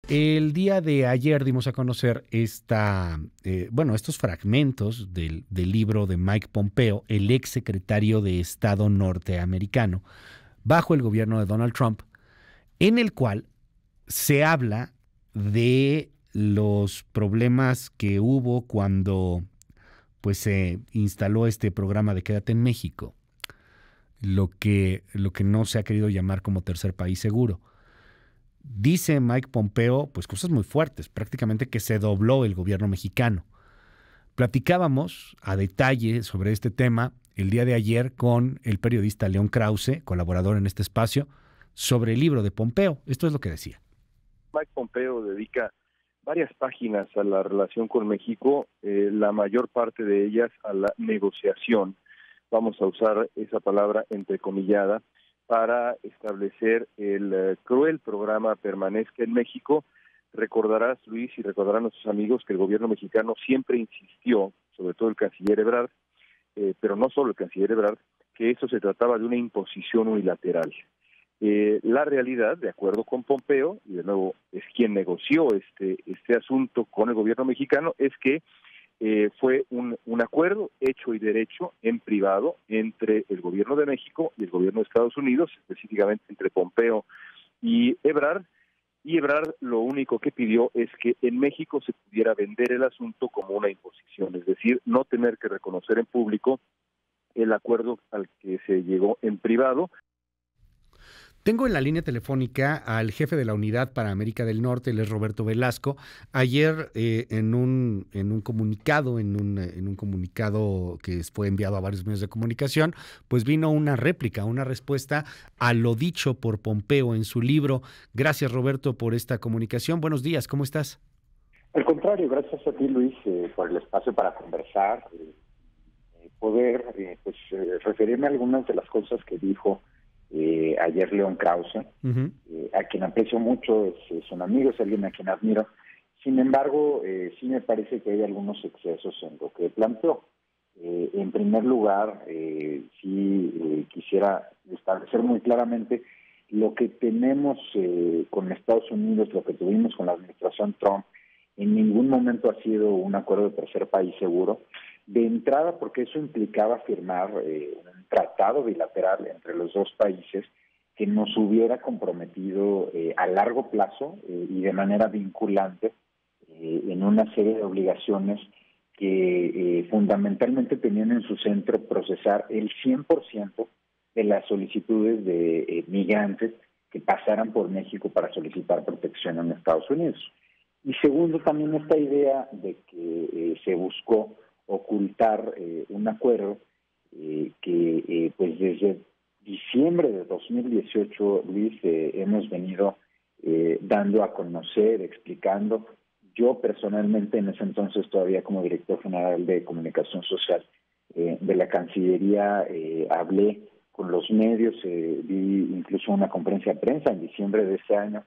El día de ayer dimos a conocer estos fragmentos del libro de Mike Pompeo, el ex secretario de Estado norteamericano, bajo el gobierno de Donald Trump, en el cual se habla de los problemas que hubo cuando se instaló este programa de Quédate en México, lo que no se ha querido llamar como tercer país seguro. Dice Mike Pompeo, pues cosas muy fuertes, prácticamente que se dobló el gobierno mexicano. Platicábamos a detalle sobre este tema el día de ayer con el periodista León Krause, colaborador en este espacio, sobre el libro de Pompeo. Esto es lo que decía. Mike Pompeo dedica varias páginas a la relación con México, la mayor parte de ellas a la negociación, vamos a usar esa palabra entrecomillada, para establecer el cruel programa Permanezca en México. Recordarás, Luis, y recordarán nuestros amigos que el gobierno mexicano siempre insistió, sobre todo el canciller Ebrard, pero no solo el canciller Ebrard, que eso se trataba de una imposición unilateral. La realidad, de acuerdo con Pompeo, y de nuevo es quien negoció este asunto con el gobierno mexicano, es que fue un acuerdo hecho y derecho en privado entre el gobierno de México y el gobierno de Estados Unidos, específicamente entre Pompeo y Ebrard lo único que pidió es que en México se pudiera vender el asunto como una imposición, es decir, no tener que reconocer en público el acuerdo al que se llegó en privado. Tengo en la línea telefónica al jefe de la Unidad para América del Norte, él es Roberto Velasco. Ayer en un comunicado, en un comunicado que fue enviado a varios medios de comunicación, pues vino una réplica, una respuesta a lo dicho por Pompeo en su libro. Gracias, Roberto, por esta comunicación. Buenos días, ¿cómo estás? Al contrario, gracias a ti, Luis, por el espacio para conversar, poder referirme a algunas de las cosas que dijo ayer León Krause, a quien aprecio mucho, es un amigo, es alguien a quien admiro. Sin embargo, sí me parece que hay algunos excesos en lo que planteó. En primer lugar, quisiera establecer muy claramente lo que tenemos con Estados Unidos, lo que tuvimos con la administración Trump, en ningún momento ha sido un acuerdo de tercer país seguro. De entrada, porque eso implicaba firmar un tratado bilateral entre los dos países que nos hubiera comprometido a largo plazo y de manera vinculante en una serie de obligaciones que fundamentalmente tenían en su centro procesar el 100% de las solicitudes de migrantes que pasaran por México para solicitar protección en Estados Unidos. Y segundo, también esta idea de que se buscó ocultar un acuerdo que pues desde diciembre de 2018, Luis, hemos venido dando a conocer, explicando. Yo personalmente en ese entonces todavía como director general de comunicación social de la Cancillería hablé con los medios, di incluso una conferencia de prensa en diciembre de ese año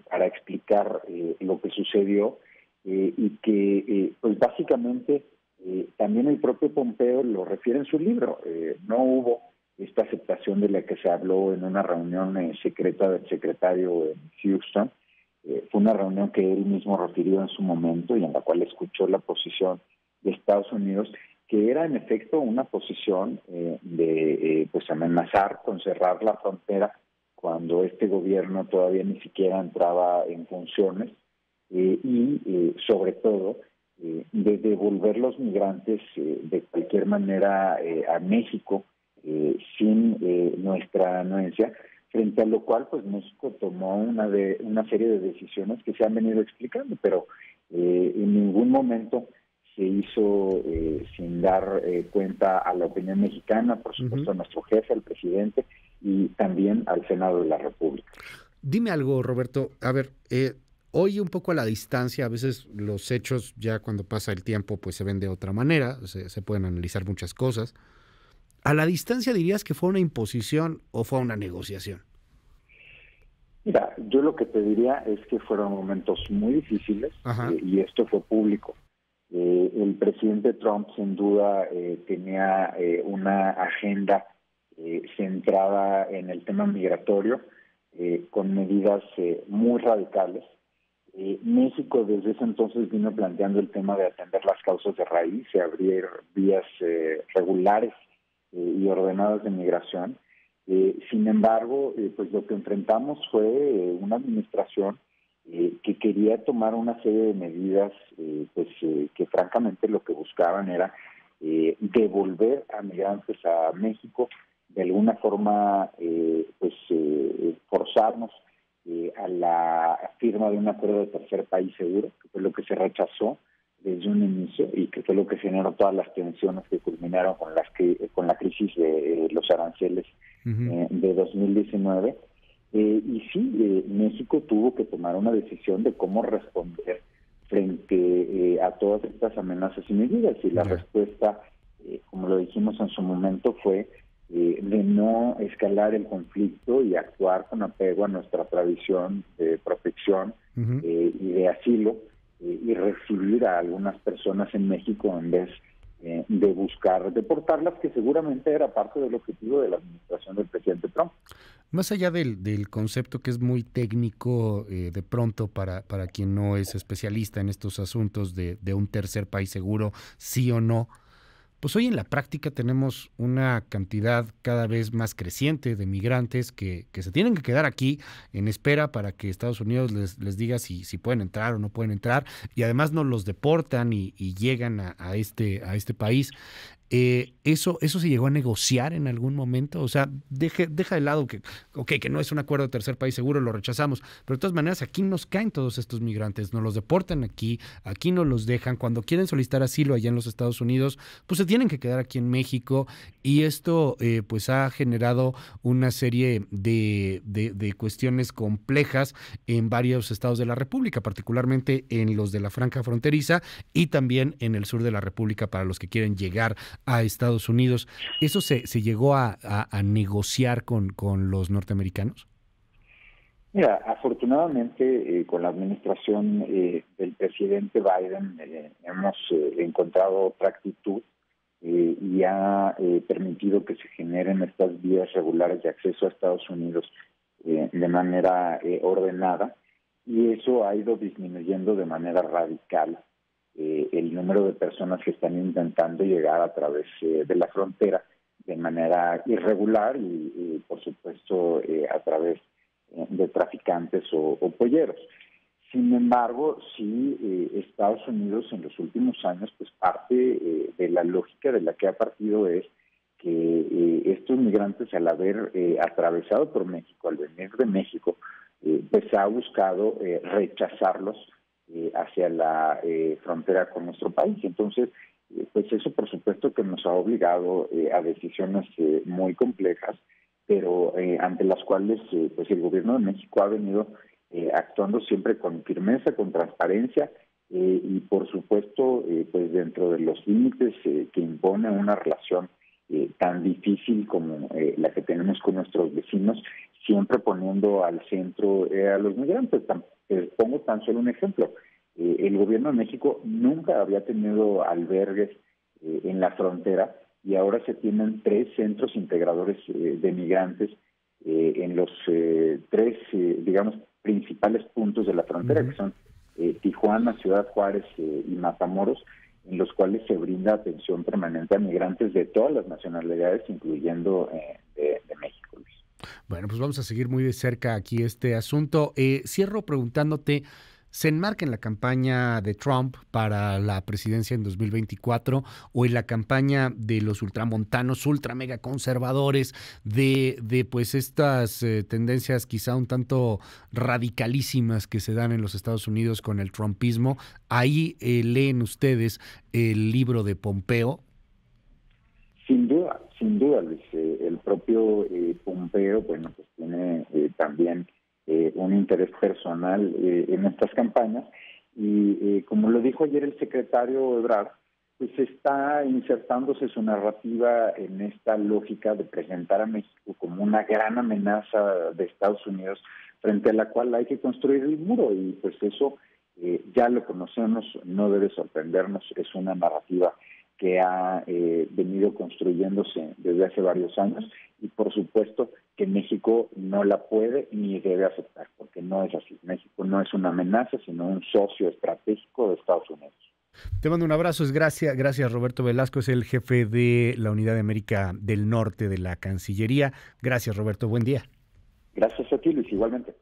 para explicar lo que sucedió y que pues básicamente también el propio Pompeo lo refiere en su libro. No hubo esta aceptación de la que se habló en una reunión secreta del secretario en Houston. Fue una reunión que él mismo refirió en su momento y en la cual escuchó la posición de Estados Unidos, que era en efecto una posición de pues amenazar con cerrar la frontera cuando este gobierno todavía ni siquiera entraba en funciones y sobre todo de devolver los migrantes de cualquier manera a México sin nuestra anuencia, frente a lo cual pues México tomó una serie de decisiones que se han venido explicando, pero en ningún momento se hizo sin dar cuenta a la opinión mexicana, por supuesto a nuestro jefe, al presidente y también al Senado de la República. Dime algo, Roberto. A ver, hoy un poco a la distancia, a veces los hechos ya cuando pasa el tiempo pues se ven de otra manera, se pueden analizar muchas cosas. ¿A la distancia dirías que fue una imposición o fue una negociación? Mira, yo lo que te diría es que fueron momentos muy difíciles y esto fue público. El presidente Trump sin duda tenía una agenda centrada en el tema migratorio con medidas muy radicales México desde ese entonces vino planteando el tema de atender las causas de raíz y abrir vías regulares y ordenadas de migración. Sin embargo, pues lo que enfrentamos fue una administración que quería tomar una serie de medidas que francamente lo que buscaban era devolver a migrantes a México, de alguna forma forzarnos a la firma de un acuerdo de tercer país seguro, que fue lo que se rechazó desde un inicio y que fue lo que generó todas las tensiones que culminaron con la crisis de los aranceles de 2019. Y sí, México tuvo que tomar una decisión de cómo responder frente a todas estas amenazas y medidas, y la respuesta, como lo dijimos en su momento, fue de no escalar el conflicto y actuar con apego a nuestra tradición de protección y de asilo, y recibir a algunas personas en México en vez de buscar deportarlas, que seguramente era parte del objetivo de la administración del presidente Trump. Más allá del concepto que es muy técnico de pronto para quien no es especialista en estos asuntos de un tercer país seguro, sí o no, pues hoy en la práctica tenemos una cantidad cada vez más creciente de migrantes que se tienen que quedar aquí en espera para que Estados Unidos les diga si pueden entrar o no pueden entrar, y además nos los deportan y llegan a este país. ¿Eso se llegó a negociar en algún momento? O sea, deja de lado que no es un acuerdo de tercer país seguro, lo rechazamos, pero de todas maneras aquí nos caen todos estos migrantes, nos los deportan aquí nos los dejan, cuando quieren solicitar asilo allá en los Estados Unidos, pues se tienen que quedar aquí en México, y esto pues ha generado una serie de cuestiones complejas en varios estados de la República, particularmente en los de la franja fronteriza y también en el sur de la República para los que quieren llegar a Estados Unidos. ¿Eso se llegó a negociar con los norteamericanos? Mira, afortunadamente con la administración del presidente Biden hemos encontrado otra actitud y ha permitido que se generen estas vías regulares de acceso a Estados Unidos de manera ordenada, y eso ha ido disminuyendo de manera radical el número de personas que están intentando llegar a través de la frontera de manera irregular y por supuesto a través de traficantes o polleros. Sin embargo, sí, Estados Unidos en los últimos años, pues parte de la lógica de la que ha partido es que estos migrantes, al haber atravesado por México, al venir de México, pues ha buscado rechazarlos hacia la frontera con nuestro país. Entonces, pues eso por supuesto que nos ha obligado a decisiones muy complejas, pero ante las cuales pues el gobierno de México ha venido actuando siempre con firmeza, con transparencia y por supuesto pues dentro de los límites que impone una relación tan difícil como la que tenemos con nuestros vecinos, siempre poniendo al centro a los migrantes. Pongo tan solo un ejemplo. El gobierno de México nunca había tenido albergues en la frontera, y ahora se tienen 3 centros integradores de migrantes en los 3, digamos, principales puntos de la frontera, que son Tijuana, Ciudad Juárez y Matamoros, en los cuales se brinda atención permanente a migrantes de todas las nacionalidades, incluyendo de México, Luis. Bueno, pues vamos a seguir muy de cerca aquí este asunto. Cierro preguntándote, ¿se enmarca en la campaña de Trump para la presidencia en 2024 o en la campaña de los ultramontanos, ultra mega conservadores, de pues estas tendencias quizá un tanto radicalísimas que se dan en los Estados Unidos con el trumpismo? Ahí leen ustedes el libro de Pompeo. Sin duda, Luis. El propio Pompeo, bueno, pues tiene también un interés personal en estas campañas, y como lo dijo ayer el secretario Ebrard, pues está insertándose su narrativa en esta lógica de presentar a México como una gran amenaza de Estados Unidos frente a la cual hay que construir el muro, y pues eso ya lo conocemos, no debe sorprendernos, es una narrativa que ha venido construyéndose desde hace varios años, y por supuesto que México no la puede ni debe aceptar, porque no es así. México no es una amenaza, sino un socio estratégico de Estados Unidos. Te mando un abrazo, gracias Roberto Velasco, es el jefe de la Unidad de América del Norte de la Cancillería. Gracias Roberto, buen día. Gracias a ti, Luis, igualmente.